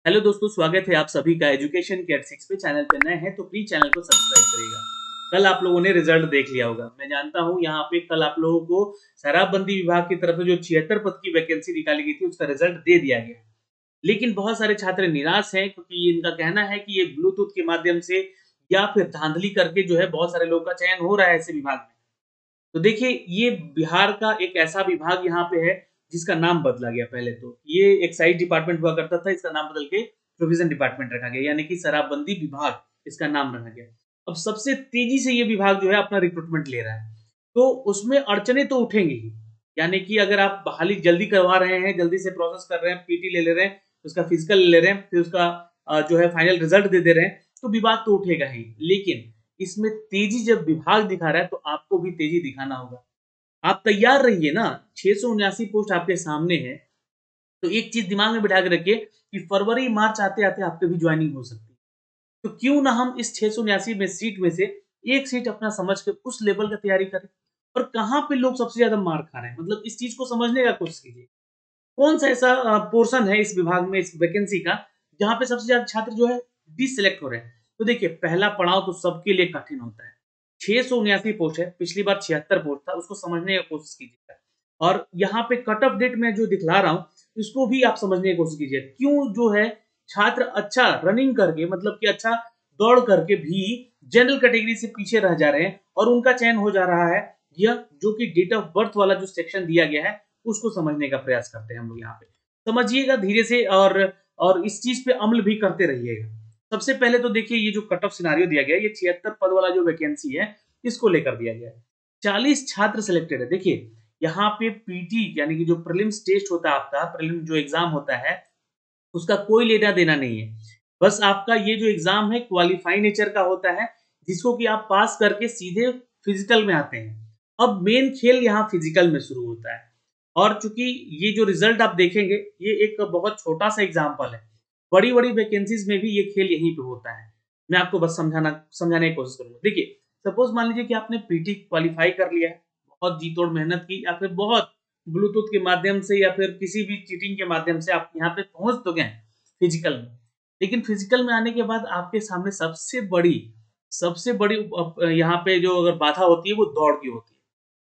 Hello दोस्तों, स्वागत है आप सभी का एजुकेशन के 6 पे। चैनल पे नए हैं तो प्लीज चैनल को सब्सक्राइब करिएगा। कल आप लोगों ने रिजल्ट देख लिया होगा। मैं जानता हूं यहाँ पे कल आप लोगों को शराबबंदी विभाग की तरफ से जो 76 पद की वैकेंसी निकाली गई थी उसका रिजल्ट दे दिया गया है। लेकिन बहुत सारे छात्र निराश हैं क्योंकि इनका कहना है कि ये ब्लूटूथ के माध्यम से या फिर धांधली करके जो है बहुत सारे लोगों का चयन हो रहा है ऐसे विभाग में। तो देखिए, ये बिहार का एक ऐसा विभाग यहाँ पे है जिसका नाम बदला गया। पहले तो ये एक्साइज डिपार्टमेंट हुआ करता था, इसका नाम बदल के प्रोविजन डिपार्टमेंट रखा गया, यानी कि शराबबंदी विभाग इसका नाम रखा गया। अब सबसे तेजी से ये विभाग जो है अपना रिक्रूटमेंट ले रहा है, तो उसमें अड़चने तो उठेंगी ही। यानी कि अगर आप बहाली जल्दी करवा रहे हैं, जल्दी से प्रोसेस कर रहे हैं, पीटी ले ले रहे हैं, उसका फिजिकल ले रहे हैं, फिर उसका जो है फाइनल रिजल्ट दे दे रहे हैं, तो विवाद तो उठेगा ही। लेकिन इसमें तेजी जब विभाग दिखा रहा है तो आपको भी तेजी दिखाना होगा। आप तैयार रहिए ना। 679 पोस्ट आपके सामने है। तो एक चीज दिमाग में बिठा के रखिए कि फरवरी मार्च आते आते आपके भी ज्वाइनिंग हो सकती है। तो क्यों ना हम इस 679 में सीट में से एक सीट अपना समझ के उस लेवल का तैयारी करें। और कहाँ पे लोग सबसे ज्यादा मार खा रहे हैं, मतलब इस चीज को समझने का कोशिश कीजिए। कौन सा ऐसा पोर्शन है इस विभाग में, इस वैकेंसी का, जहां पे सबसे ज्यादा छात्र जो है डिससेलेक्ट हो रहे हैं। तो देखिए, पहला पड़ाव तो सबके लिए कठिन होता है। 679 पोस्ट है, पिछली बार 76 पोस्ट था, उसको समझने की कोशिश कीजिएगा। और यहाँ पे कट ऑफ डेट में जो दिखला रहा हूँ, इसको भी आप समझने की कोशिश कीजिए। क्यों जो है छात्र अच्छा रनिंग करके, मतलब कि अच्छा दौड़ करके भी जनरल कैटेगरी से पीछे रह जा रहे हैं और उनका चयन हो जा रहा है। यह जो कि डेट ऑफ बर्थ वाला जो सेक्शन दिया गया है, उसको समझने का प्रयास करते हैं हम लोग यहाँ पे। समझिएगा धीरे से, और इस चीज पे अमल भी करते रहिएगा। सबसे पहले तो देखिए, ये जो कट ऑफ सिनारियो दिया गया है, ये 76 पद वाला जो वैकेंसी है, इसको लेकर दिया गया है। 40 छात्र सिलेक्टेड है। देखिए, यहाँ पे पीटी यानी कि जो प्रीलिम्स टेस्ट होता है, आपका प्रीलिम जो एग्जाम होता है, उसका कोई लेना देना नहीं है। बस आपका ये जो एग्जाम है क्वालिफाई नेचर का होता है, जिसको कि आप पास करके सीधे फिजिकल में आते हैं। अब मेन खेल यहाँ फिजिकल में शुरू होता है। और चूंकि ये जो रिजल्ट आप देखेंगे, ये एक बहुत छोटा सा एग्जाम्पल है। बड़ी बड़ी वैकेंसीज में भी ये खेल यहीं पे होता है। मैं आपको बस समझाने की कोशिश करूंगा। देखिए, सपोज मान लीजिए कि आपने पीटी क्वालिफाई कर लिया है, बहुत जी तोड़ मेहनत की, या फिर बहुत ब्लूटूथ के माध्यम से या फिर किसी भी चीटिंग के माध्यम से आप यहाँ पे पहुंच तो गए फिजिकल में। लेकिन फिजिकल में आने के बाद आपके सामने सबसे बड़ी यहाँ पे जो अगर बाधा होती है वो दौड़ की होती है।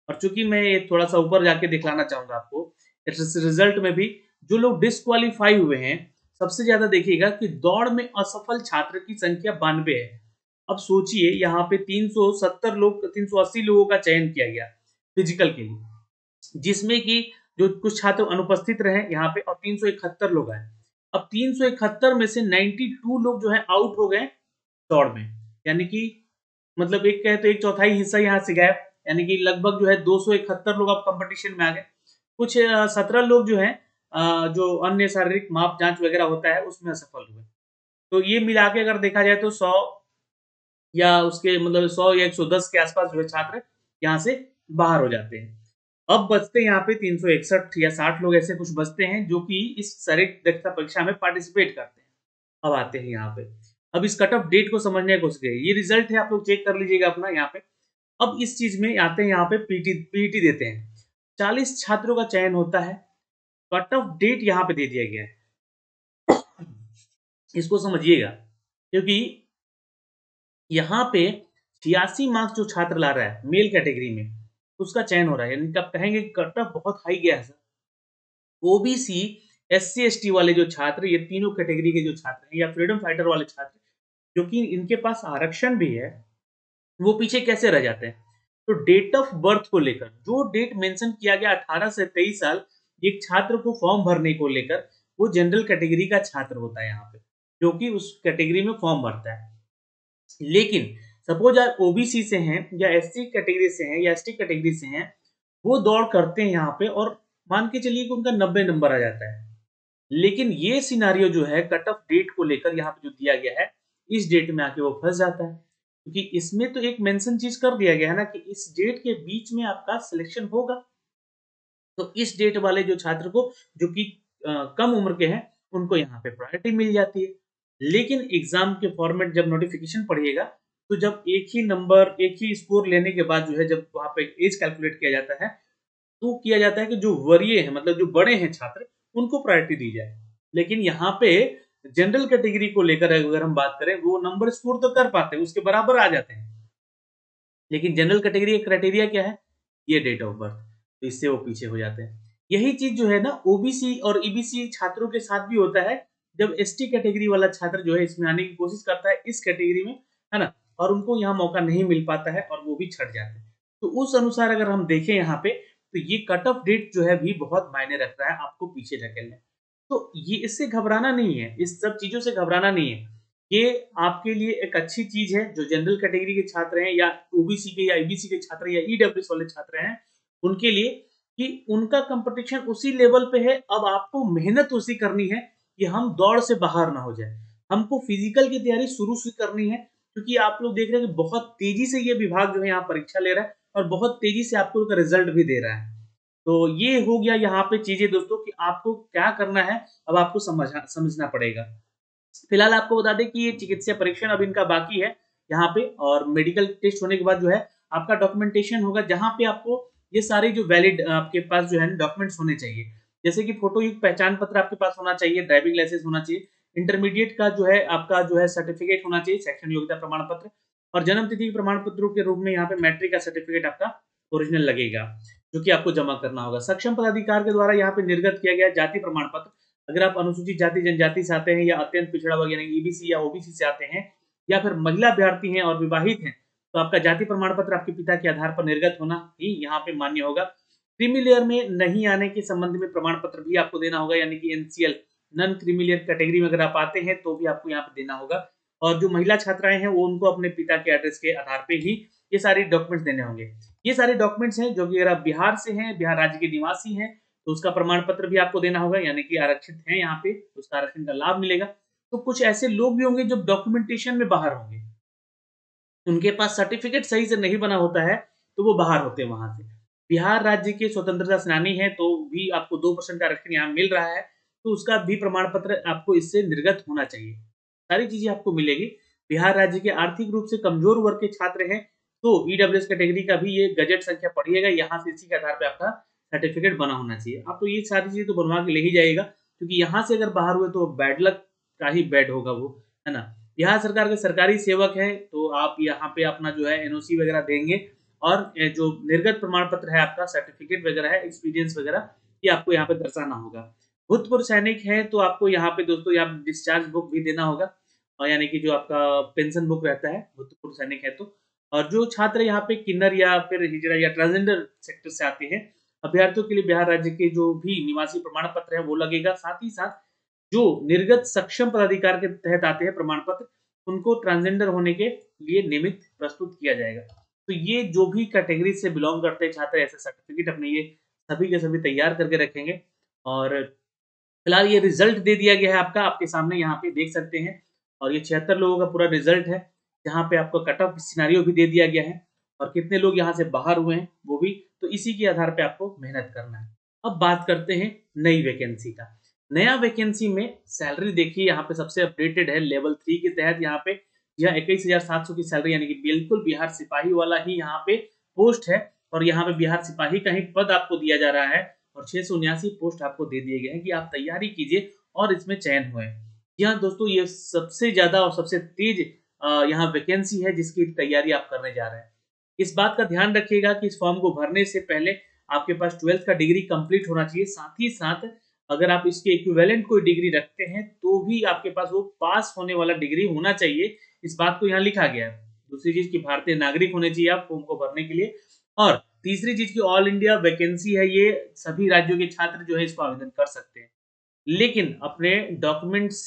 और चूंकि मैं ये थोड़ा सा ऊपर जाके दिखलाना चाहूंगा आपको, इस रिजल्ट में भी जो लोग डिस्क्वालीफाई हुए हैं, सबसे ज्यादा देखिएगा कि दौड़ में असफल छात्र की संख्या 92 है। अब सोचिए, यहाँ पे 380 लोगों का चयन किया गया फिजिकल के लिए, जिसमें कि जो कुछ छात्र अनुपस्थित रहे यहाँ पे, और 371 लोग आए। अब 371 में से 92 लोग जो है आउट हो गए दौड़ में। यानी कि मतलब एक कहे तो एक चौथाई हिस्सा यहाँ से गायब। यानी कि लगभग जो है 271 लोग अब कंपटीशन में आ गए। कुछ 17 लोग जो है जो अन्य शारीरिक माप जांच वगैरह होता है उसमें असफल हुए। तो ये मिला के अगर देखा जाए तो 100 या उसके मतलब 100 या 110 के आसपास जो है छात्र यहाँ से बाहर हो जाते हैं। अब बचते यहाँ पे 361 या 60 लोग ऐसे कुछ बचते हैं जो कि इस शारीरिक दक्षता परीक्षा में पार्टिसिपेट करते हैं। अब आते हैं यहाँ पे। अब इस कट ऑफ डेट को समझने की कोशिश करिए। ये रिजल्ट है, आप लोग चेक कर लीजिएगा अपना यहाँ पे। अब इस चीज में आते हैं, यहाँ पे पीटी देते हैं। 40 छात्रों का चयन होता है। कट ऑफ डेट यहाँ पे दे दिया गया है। इसको समझिएगा, क्योंकि यहाँ पे 86 मार्क्स जो छात्र ला रहा है मेल कैटेगरी में, उसका चयन हो रहा है। यानी कि आप कहेंगे कट ऑफ बहुत हाई गया है सर। ओबीसी, एससी एसटी वाले जो छात्र, ये तीनों कैटेगरी के जो छात्र हैं, या फ्रीडम फाइटर वाले छात्र, जो कि इनके पास आरक्षण भी है, वो पीछे कैसे रह जाते हैं। तो डेट ऑफ बर्थ को लेकर जो डेट मेंशन किया गया 18 से 23 साल, एक छात्र को फॉर्म भरने को लेकर, वो जनरल कैटेगरी का छात्र होता है यहाँ पे, जो कि उस कैटेगरी में फॉर्म भरता है। लेकिन सपोज आप ओबीसी से हैं या एससी कैटेगरी से हैं या एसटी कैटेगरी से हैं, वो दौड़ करते हैं यहाँ पे, और मान के चलिए कि उनका 90 नंबर आ जाता है। लेकिन ये सिनारियो जो है कट ऑफ डेट को लेकर यहाँ पे जो दिया गया है, इस डेट में आके वो फंस जाता है। क्योंकि इसमें तो एक मेंशन चीज कर दिया गया है ना कि इस डेट के बीच में आपका सिलेक्शन होगा। तो इस डेट वाले जो छात्र को, जो कि कम उम्र के हैं, उनको यहाँ पे प्रायोरिटी मिल जाती है। लेकिन एग्जाम के फॉर्मेट जब नोटिफिकेशन पढ़िएगा, तो जब एक ही नंबर, एक ही स्कोर लेने के बाद जो है, जब वहां पे एज कैलकुलेट किया जाता है, तो किया जाता है कि जो वरीय है, मतलब जो बड़े हैं छात्र, उनको प्रायोरिटी दी जाए। लेकिन यहाँ पे जनरल कैटेगरी को लेकर अगर हम बात करें, वो नंबर स्कोर तो कर पाते हैं, उसके बराबर आ जाते हैं, लेकिन जनरल कैटेगरी का क्राइटेरिया क्या है? ये डेट ऑफ बर्थ, तो इससे वो पीछे हो जाते हैं। यही चीज जो है ना ओबीसी और ईबीसी छात्रों के साथ भी होता है, जब एसटी कैटेगरी वाला छात्र जो है इसमें आने की कोशिश करता है इस कैटेगरी में, है ना, और उनको यहाँ मौका नहीं मिल पाता है और वो भी छट जाते हैं। तो उस अनुसार अगर हम देखें यहाँ पे, तो ये कट ऑफ डेट जो है भी बहुत मायने रख रहा है आपको पीछे धकेलने। तो ये इससे घबराना नहीं है, इस सब चीजों से घबराना नहीं है। ये आपके लिए एक अच्छी चीज है, जो जनरल कैटेगरी के छात्र हैं या ओबीसी के या ईबीसी के छात्र या ईडब्ल्यूएस वाले छात्र हैं, उनके लिए कि उनका कंपटीशन उसी लेवल पे है। अब आपको मेहनत उसी करनी है कि हम दौड़ से बाहर ना हो जाए। हमको फिजिकल की तैयारी शुरू से करनी है, क्योंकि आप लोग देख रहे हैं कि बहुत तेजी से ये विभाग जो है यहाँ परीक्षा ले रहा है और बहुत तेजी से आपको उसका रिजल्ट भी दे रहा है। तो ये हो गया यहाँ पे चीजें दोस्तों कि आपको क्या करना है, अब आपको समझना पड़ेगा। फिलहाल आपको बता दें कि ये चिकित्सा परीक्षण अब इनका बाकी है यहाँ पे, और मेडिकल टेस्ट होने के बाद जो है आपका डॉक्यूमेंटेशन होगा, जहाँ पे आपको ये सारे जो वैलिड आपके पास जो है डॉक्यूमेंट्स होने चाहिए, जैसे कि फोटो युक्त पहचान पत्र आपके पास होना चाहिए, ड्राइविंग लाइसेंस होना चाहिए, इंटरमीडिएट का जो है आपका जो है सर्टिफिकेट होना चाहिए, शैक्षणिक योग्यता प्रमाण पत्र, और जन्म तिथि के प्रमाण पत्रों के रूप में यहाँ पे मैट्रिक का सर्टिफिकेट आपका ओरिजिनल लगेगा, जो कि आपको जमा करना होगा। सक्षम पदाधिकार के द्वारा यहाँ पे निर्गत किया गया जाति प्रमाण पत्र, अगर आप अनुसूचित जाति जनजाति से आते हैं या अत्यंत पिछड़ा वर्ग यानी ईबीसी या ओबीसी से आते हैं, या फिर महिला अभ्यर्थी हैं और विवाहित हैं, तो आपका जाति प्रमाण पत्र आपके पिता के आधार पर निर्गत होना ही यहाँ पे मान्य होगा। क्रीमी लेयर में नहीं आने के संबंध में प्रमाण पत्र भी आपको देना होगा, यानी कि NCL non creamy layer category में अगर आप आते हैं तो भी आपको यहाँ पे देना होगा। और जो महिला छात्राएं हैं वो उनको अपने पिता के एड्रेस के आधार पे ही ये सारे डॉक्यूमेंट्स देने होंगे। ये सारे डॉक्यूमेंट्स हैं जो कि अगर आप बिहार से हैं, बिहार राज्य के निवासी हैं, तो उसका प्रमाण पत्र भी आपको देना होगा, यानी कि आरक्षित हैं यहाँ पे, तो उसका आरक्षण का लाभ मिलेगा। तो कुछ ऐसे लोग भी होंगे जो डॉक्यूमेंटेशन में बाहर होंगे, उनके पास सर्टिफिकेट सही से नहीं बना होता है, तो वो बाहर होते हैं वहां से। बिहार राज्य के स्वतंत्रता सेनानी है तो भी आपको 2% का आरक्षण यहाँ मिल रहा है, तो उसका भी प्रमाण पत्र आपको इससे निर्गत होना चाहिए। सारी चीजें आपको मिलेगी। बिहार राज्य के आर्थिक रूप से कमजोर वर्ग के छात्र हैं, तो ईडब्ल्यूएस कैटेगरी का भी ये गजट संख्या पढ़िएगा, यहाँ से इसी के आधार पे आपका सर्टिफिकेट बना होना चाहिए। आप तो ये सारी चीजें तो बनवा के ले ही जाइएगा, क्योंकि यहाँ से अगर बाहर हुए तो बैड लक का ही बैड होगा वो, है ना। बिहार सरकार के सरकारी सेवक हैं, तो आप यहाँ पे अपना जो है एनओसी वगैरह देंगे, और जो निर्गत प्रमाण पत्र है आपका, सर्टिफिकेट वगैरह है, एक्सपीरियंस वगैरह, ये आपको यहाँ पे दर्शाना होगा। भूतपूर्व सैनिक है तो आपको यहाँ पे दोस्तों यहाँ डिस्चार्ज बुक भी देना होगा, और यानी कि जो आपका पेंशन बुक रहता है भूतपूर्व सैनिक है तो। और जो छात्र यहाँ पे किन्नर या फिर हिजड़ा या ट्रांसजेंडर सेक्टर से आते हैं, अभ्यर्थियों के लिए बिहार राज्य के जो भी निवासी प्रमाण पत्र है वो लगेगा। साथ ही साथ जो निर्गत सक्षम पदाधिकार के तहत आते हैं प्रमाण पत्र, उनको ट्रांसजेंडर होने के लिए नियमित प्रस्तुत किया जाएगा। तो ये जो भी कैटेगरी से बिलोंग करते हैं छात्र, ऐसे सर्टिफिकेट अपने ये सभी के सभी तैयार करके रखेंगे। और फिलहाल ये रिजल्ट दे दिया गया है आपका, आपके सामने यहाँ पे देख सकते हैं, और ये 76 लोगों का पूरा रिजल्ट है, जहाँ पे आपको कट ऑफ सिनेरियो भी दे दिया गया है, और कितने लोग यहाँ से बाहर हुए हैं वो भी, तो इसी के आधार पे आपको मेहनत करना है। अब बात करते हैं नई वैकेंसी का। नया वैकेंसी में सैलरी देखिए यहाँ पे सबसे अपडेटेड है, लेवल 3 के तहत यहाँ पे यह 21,700 की सैलरी, यानी कि बिल्कुल बिहार सिपाही वाला ही यहाँ पे पोस्ट है, और यहाँ पे बिहार सिपाही का ही पद आपको दिया जा रहा है, और 679 पोस्ट आपको दे दिए गए हैं कि आप तैयारी कीजिए और इसमें चयन हुए। यहाँ दोस्तों ये सबसे ज्यादा और सबसे तेज यहाँ वैकेंसी है जिसकी तैयारी आप करने जा रहे हैं। इस बात का ध्यान रखिएगा कि इस फॉर्म को भरने से पहले आपके पास 12th का डिग्री कंप्लीट होना चाहिए। साथ ही साथ अगर आप इसके इक्विवेलेंट कोई डिग्री रखते हैं तो भी आपके पास वो पास होने वाला डिग्री होना चाहिए, इस बात को यहाँ लिखा गया है। दूसरी चीज की भारतीय नागरिक होने चाहिए आप फॉर्म को भरने के लिए। और तीसरी चीज की ऑल इंडिया वैकेंसी है, ये सभी राज्यों के छात्र जो है इसको आवेदन कर सकते हैं, लेकिन अपने डॉक्यूमेंट्स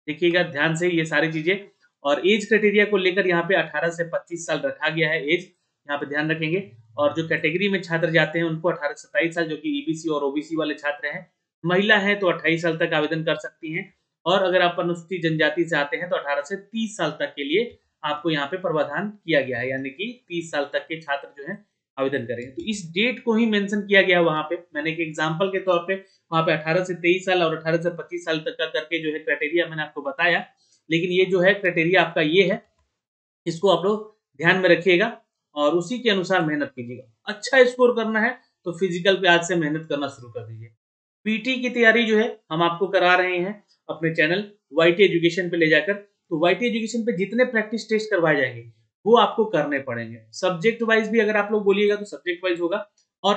देखिएगा ध्यान से ये सारी चीजें। और एज क्राइटेरिया को लेकर यहाँ पे 18 से 25 साल रखा गया है एज, यहाँ पे ध्यान रखेंगे। और जो कैटेगरी में छात्र जाते हैं उनको 18 से 27 साल, जो कि ईबीसी और ओबीसी वाले छात्र हैं। महिला है तो 28 साल तक आवेदन कर सकती हैं, और अगर आप अनुसूचित जनजाति से आते हैं तो 18 से 30 साल तक के लिए आपको यहाँ पे प्रावधान किया गया है, यानी कि 30 साल तक के छात्र जो है आवेदन करेंगे। तो इस डेट को ही मेंशन किया गया वहां पे, मैंने एक एग्जांपल के तौर पे वहां पे 18 से 23 साल और 18 से 25 साल तक का करके जो है क्राइटेरिया मैंने आपको बताया। लेकिन ये जो है क्राइटेरिया आपका ये है, इसको आप लोग ध्यान में रखिएगा और उसी के अनुसार मेहनत कीजिएगा। अच्छा स्कोर करना है तो फिजिकल पे आज से मेहनत करना शुरू कर दीजिए। पीटी की तैयारी जो है हम आपको करा रहे हैं, अपने चैनल वाईटी एजुकेशन पे ले जाकर। तो वाईटी एजुकेशन पे जितने प्रैक्टिस टेस्ट करवाए जाएंगे वो आपको करने पड़ेंगे। सब्जेक्ट वाइज भी अगर आप लोग बोलिएगा तो सब्जेक्ट वाइज होगा, और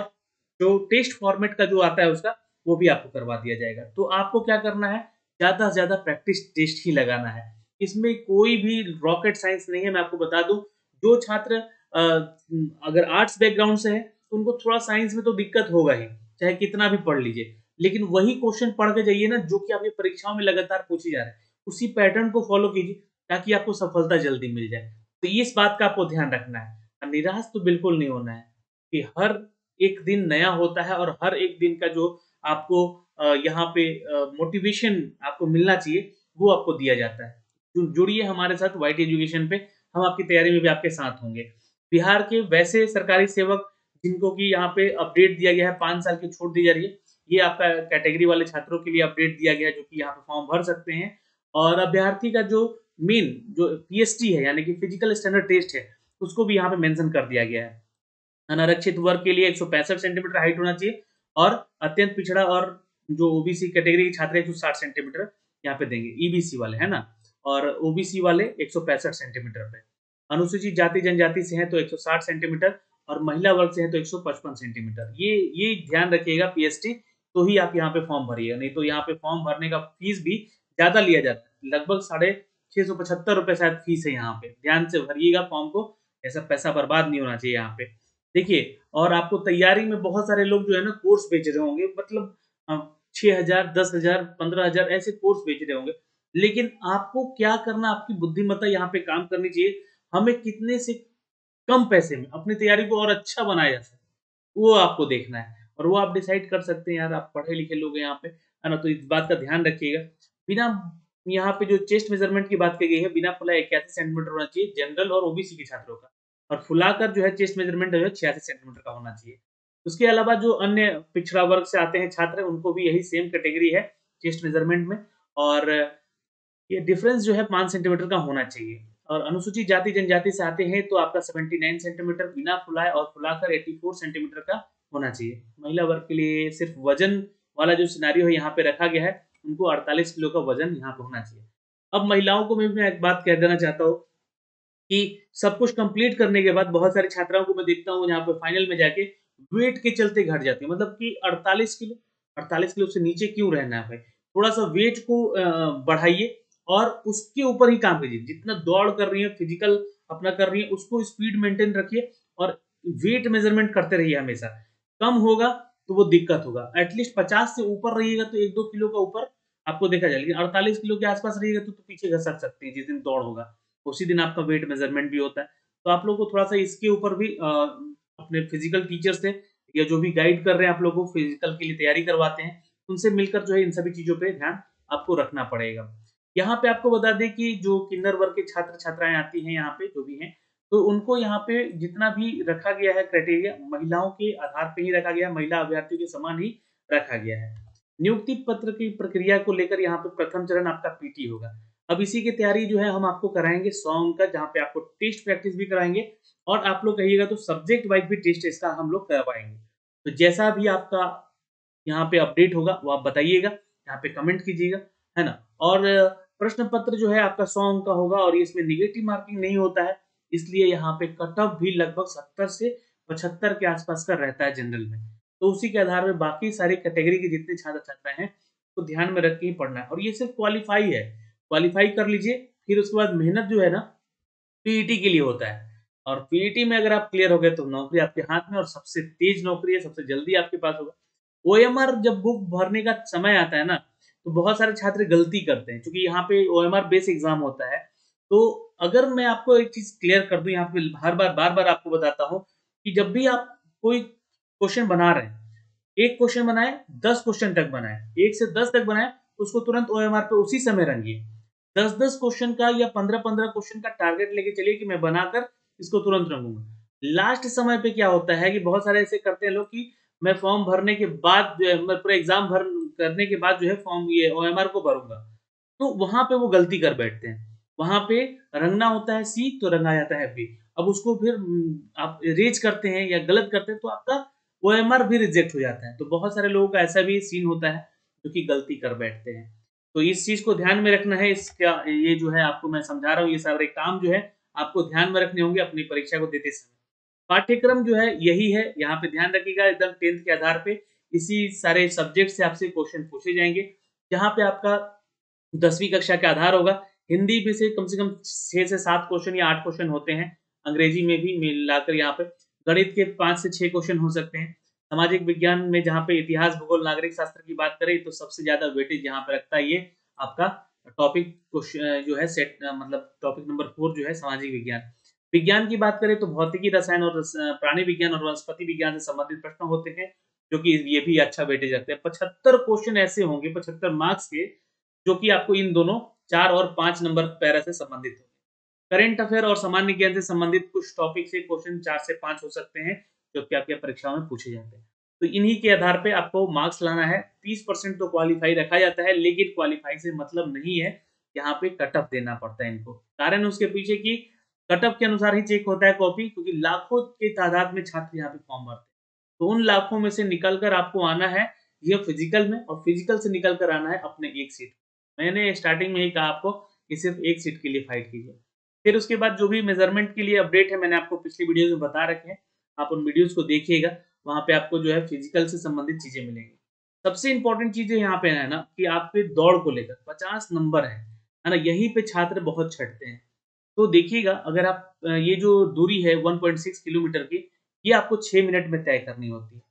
जो टेस्ट फॉर्मेट का जो आता है उसका, वो भी आपको करवा दिया जाएगा। तो आपको क्या करना है, ज़्यादा से ज़्यादा प्रैक्टिस टेस्ट ही लगाना है। इसमें कोई भी रॉकेट साइंस नहीं है। मैं आपको बता दूं, जो छात्र अगर आर्ट्स बैकग्राउंड से है तो उनको थोड़ा साइंस में तो दिक्कत होगा ही, चाहे कितना भी पढ़ लीजिए। लेकिन वही क्वेश्चन पढ़ के जाइए ना जो कि आपकी परीक्षाओं में लगातार पूछे जा रहे हैं, उसी पैटर्न को फॉलो कीजिए ताकि आपको सफलता जल्दी मिल जाए। तो इस बात का आपको ध्यान रखना है, और निराश तो बिल्कुल नहीं होना है कि हर एक दिन नया होता है, और हर एक दिन का जो आपको यहाँ पे मोटिवेशन आपको मिलना चाहिए वो आपको दिया जाता है। जुड़िए हमारे साथ वाईटी एजुकेशन पे, हम आपकी तैयारी में भी आपके साथ होंगे। बिहार के वैसे सरकारी सेवक जिनको कि यहाँ पे अपडेट दिया गया है, 5 साल की छूट दी जा रही है, ये आपका कैटेगरी वाले छात्रों के लिए अपडेट दिया गया है जो कि यहाँ पे फॉर्म भर सकते हैं। और अभ्यर्थी का जो मेन जो पीएसटी है यानी कि फिजिकल स्टैंडर्ड टेस्ट है, उसको भी यहाँ पे मेंशन कर दिया गया है। अनारक्षित वर्ग के लिए 165 सेंटीमीटर हाइट होना चाहिए, और अत्यंत पिछड़ा और जो ओबीसी कैटेगरी के छात्र 160 सेंटीमीटर यहाँ पे देंगे, ईबीसी वाले है ना, और ओबीसी वाले 165 सेंटीमीटर पे। अनुसूचित जाति जनजाति से हैं तो 160 सेंटीमीटर, और महिला वर्ग से हैं तो 155 सेंटीमीटर। ये ध्यान रखिएगा पीएसटी, तो ही आप यहाँ पे फॉर्म भरिएगा, नहीं तो यहाँ पे फॉर्म भरने का फीस भी ज्यादा लिया जाता है, लगभग 675 रुपए शायद फीस है यहाँ पे। ध्यान से भरिएगा फॉर्म को, ऐसा पैसा बर्बाद नहीं होना चाहिए यहाँ पे। देखिए, और आपको तैयारी में बहुत सारे लोग जो है ना कोर्स बेच रहे होंगे, मतलब 6,000, 10,000, 15,000 ऐसे कोर्स बेच रहे होंगे। लेकिन आपको क्या करना, आपकी बुद्धिमत्ता यहाँ पे काम करनी चाहिए। हमें कितने से कम पैसे में अपनी तैयारी को और अच्छा बनाया जा सके, वो आपको देखना है, और वो आप डिसाइड कर सकते हैं। यार आप पढ़े लिखे लोग हैं यहाँ पे, है ना, तो इस बात का ध्यान रखिएगा। बिना यहाँ पे जो चेस्ट मेजरमेंट की बात की गई है, बिना फुलाए 81 सेंटीमीटर होना चाहिए जनरल और ओबीसी के छात्रों का, और फुलाकर जो है चेस्ट मेजरमेंट जो है 86 सेंटीमीटर का होना चाहिए। उसके अलावा जो अन्य पिछड़ा वर्ग से आते हैं छात्र, उनको भी यही सेम कैटेगरी है चेस्ट मेजरमेंट में, और ये डिफरेंस जो है 5 सेंटीमीटर का होना चाहिए। और अनुसूचित जाति जनजाति से आते हैं तो आपका 79 सेंटीमीटर बिना फुलाए और फुलाकर 84 सेंटीमीटर का होना चाहिए। महिला वर्ग के लिए सिर्फ वजन वाला जो सिनेरियो है यहाँ पे रखा गया है, उनको 48 किलो का वजन यहाँ पे होना चाहिए। अब महिलाओं को मैं एक बात कह देना चाहता हूँ कि सब कुछ कंप्लीट करने के बाद बहुत सारी छात्राओं को मैं देखता हूँ यहाँ पे फाइनल में जाके वेट के चलते घट जाती है, मतलब कि 48 किलो से नीचे क्यों रहना है भाई, थोड़ा सा वेट को बढ़ाइए और उसके ऊपर ही काम कीजिए। जितना दौड़ कर रही है, फिजिकल अपना कर रही है, उसको स्पीड मेंटेन रखिए, और वेट मेजरमेंट करते रहिए हमेशा। कम होगा तो वो दिक्कत होगा, एटलीस्ट 50 से ऊपर रहिएगा तो 1-2 किलो का ऊपर आपको देखा जाए, लेकिन 48 किलो के आसपास रहिएगा तो पीछे घसक सकते हैं। जिस दिन दौड़ होगा उसी दिन आपका वेट मेजरमेंट भी होता है। तो आप लोगों को थोड़ा सा इसके ऊपर भी अपने फिजिकल टीचर से या जो भी गाइड कर रहे हैं आप लोगों को फिजिकल के लिए तैयारी करवाते हैं, उनसे मिलकर जो है इन सभी चीजों पे ध्यान आपको रखना पड़ेगा। यहाँ पे आपको बता दें कि जो किन्नर वर्ग के छात्र छात्राएं आती हैं यहाँ पे जो भी हैं, तो उनको यहाँ पे जितना भी रखा गया है क्राइटेरिया, महिलाओं के आधार पे ही रखा गया है, महिला अभ्यर्थियों के समान ही रखा गया है। नियुक्ति पत्र की प्रक्रिया को लेकर यहाँ पे प्रथम चरण आपका पीटी होगा। अब इसी की तैयारी जो है हम आपको कराएंगे सॉन्ग का, जहाँ पे आपको टेस्ट प्रैक्टिस भी कराएंगे, और आप लोग कहिएगा तो सब्जेक्ट वाइज भी टेस्ट इसका हम लोग करवाएंगे। तो जैसा भी आपका यहाँ पे अपडेट होगा वो आप बताइएगा, यहाँ पे कमेंट कीजिएगा, है ना। और प्रश्न पत्र जो है आपका 100 अंक का होगा, और इसमें निगेटिव मार्किंग नहीं होता है, इसलिए यहाँ पे कट ऑफ भी लगभग 70 से 75 के आसपास का रहता है जनरल में। तो उसी के आधार में बाकी सारी कैटेगरी के जितने छात्र छात्राएं हैं तो ध्यान में रख के ही पढ़ना है, और ये सिर्फ क्वालिफाई है, क्वालिफाई कर लीजिए। फिर उसके बाद मेहनत जो है ना पीईटी के लिए होता है, और पीईटी में अगर आप क्लियर हो गए तो नौकरी आपके हाथ में, और सबसे तेज नौकरी है, सबसे जल्दी आपके पास होगा। ओएमआर जब बुक भरने का समय आता है ना, तो बहुत सारे छात्र गलती करते हैं, क्योंकि यहाँ पे ओएमआर बेस एग्जाम होता है। तो अगर मैं आपको एक चीज क्लियर कर दूं यहाँ पे, हर बार बार आपको बताता हूँ कि जब भी आप कोई क्वेश्चन बना रहे हैं, एक क्वेश्चन बनाए, 10 क्वेश्चन तक बनाए, 1 से 10 तक बनाए, उसको तुरंत ओएमआर पे उसी समय रंगिए। 10-10 क्वेश्चन का या 15-15 क्वेश्चन का टारगेट लेके चलिए कि मैं बनाकर इसको तुरंत रंगूंगा। लास्ट समय पे क्या होता है कि बहुत सारे ऐसे करते हैं लोग कि मैं फॉर्म भरने के बाद जो है, मैं पूरा एग्जाम भर करने के बाद जो है फॉर्म ये ओएमआर को भरूंगा, तो वहां पे वो गलती कर बैठते हैं। वहां पे रंगना होता है सी तो रंगा जाता है बी। अब उसको फिर आप रेज करते हैं या गलत करते हैं तो आपका ओएमआर भी रिजेक्ट हो जाता है। तो बहुत सारे लोगों का ऐसा भी सीन होता है जो कि गलती कर बैठते हैं। तो इस चीज को ध्यान में रखना है। इसका ये जो है आपको मैं समझा रहा हूँ, ये सारे काम जो है आपको ध्यान में रखने होंगे अपनी परीक्षा को देते समय। पाठ्यक्रम जो है यही है, यहाँ पे ध्यान रखिएगा एकदम 10th के आधार पे इसी सारे सब्जेक्ट से आपसे क्वेश्चन पूछे जाएंगे। जहाँ पे आपका 10वीं कक्षा का आधार होगा। हिंदी में से कम 6 से 7 क्वेश्चन या 8 क्वेश्चन होते हैं, अंग्रेजी में भी मिलाकर यहाँ पे। गणित के 5 से 6 क्वेश्चन हो सकते हैं। सामाजिक विज्ञान में जहाँ पे इतिहास, भूगोल, नागरिक शास्त्र की बात करें तो सबसे ज्यादा वेटेज यहाँ पे रखता है ये आपका टॉपिक क्वेश्चन जो है सेट, मतलब टॉपिक नंबर 4 जो है सामाजिक विज्ञान। विज्ञान की बात करें तो भौतिकी, रसायन और प्राणी विज्ञान और वनस्पति विज्ञान से संबंधित प्रश्न होते हैं, जो कि ये भी अच्छा वेटेज रखते हैं। 75 क्वेश्चन ऐसे होंगे 75 मार्क्स के, जो कि आपको इन दोनों 4 और 5 नंबर पैरा से संबंधित होंगे। करंट अफेयर और सामान्य ज्ञान से संबंधित कुछ टॉपिक से क्वेश्चन 4 से 5 हो सकते हैं, जो कि आपके परीक्षाओं में पूछे जाते हैं। तो इन्हीं के आधार पे आपको मार्क्स लाना है। 30% तो क्वालीफाई रखा जाता है, लेकिन क्वालीफाई से मतलब नहीं है, यहाँ पे कट ऑफ देना पड़ता है इनको। कारण उसके पीछे की कट ऑफ के अनुसार ही चेक होता है कॉपी, क्योंकि लाखों के तादाद में छात्र यहाँ पे फॉर्म भरते हैं। तो उन लाखों में से निकल कर आपको आना है ये फिजिकल में, और फिजिकल से निकल कर आना है अपने एक सीट। मैंने स्टार्टिंग में ही कहा आपको कि सिर्फ एक सीट के लिए फाइट कीजिए। फिर उसके बाद जो भी मेजरमेंट के लिए अपडेट है मैंने आपको पिछली वीडियोस में बता रखे हैं, आप उन वीडियोस को देखिएगा, वहाँ पे आपको जो है फिजिकल से संबंधित चीजें मिलेंगी। सबसे इंपॉर्टेंट चीजें यहाँ पे है ना कि आपके दौड़ को लेकर 50 नंबर है ना, यहीं पे छात्र बहुत छटते हैं। तो देखिएगा, अगर आप ये जो दूरी है 1.6 किलोमीटर की, ये आपको 6 मिनट में तय करनी होती है,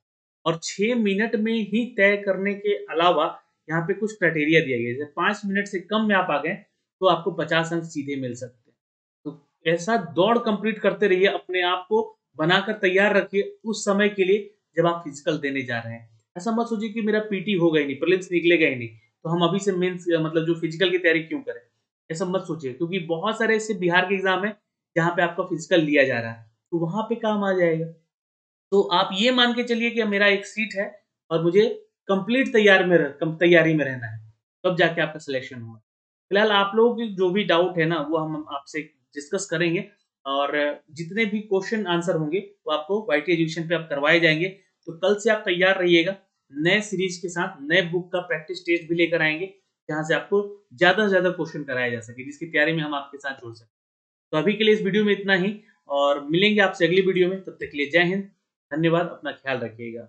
और 6 मिनट में ही तय करने के अलावा यहाँ पे कुछ क्राइटेरिया दिया गया है। जैसे 5 मिनट से कम में आप आ गए तो आपको 50 अंक सीधे मिल सकते हैं। तो ऐसा दौड़ कंप्लीट करते रहिए, अपने आप को बनाकर तैयार रखिए उस समय के लिए जब आप फिजिकल देने जा रहे हैं। ऐसा मत सोचिए कि मेरा पीटी होगा ही नहीं, प्रीलिम्स निकलेगा ही नहीं, तो हम अभी से मेंस मतलब जो फिजिकल की तैयारी क्यों करें। ऐसा मत सोचिए, क्योंकि बहुत सारे ऐसे बिहार के एग्जाम है जहाँ पे आपका फिजिकल लिया जा रहा है, तो वहां पे काम आ जाएगा। तो आप ये मान के चलिए कि मेरा एक सीट है और मुझे कंप्लीट तैयारी में रहना है, तब जाके आपका सिलेक्शन होगा। फिलहाल आप लोगों की जो भी डाउट है ना वो हम आपसे डिस्कस करेंगे, और जितने भी क्वेश्चन आंसर होंगे वो आपको वाईटी एजुकेशन पे आप करवाए जाएंगे। तो कल से आप तैयार रहिएगा, नए सीरीज के साथ नए बुक का प्रैक्टिस टेस्ट भी लेकर आएंगे, जहाँ से आपको ज्यादा से ज्यादा क्वेश्चन कराया जा सके, जिसकी तैयारी में हम आपके साथ जुड़ सकें। तो अभी के लिए इस वीडियो में इतना ही, और मिलेंगे आपसे अगली वीडियो में। तब तक के लिए जय हिंद, धन्यवाद, अपना ख्याल रखिएगा।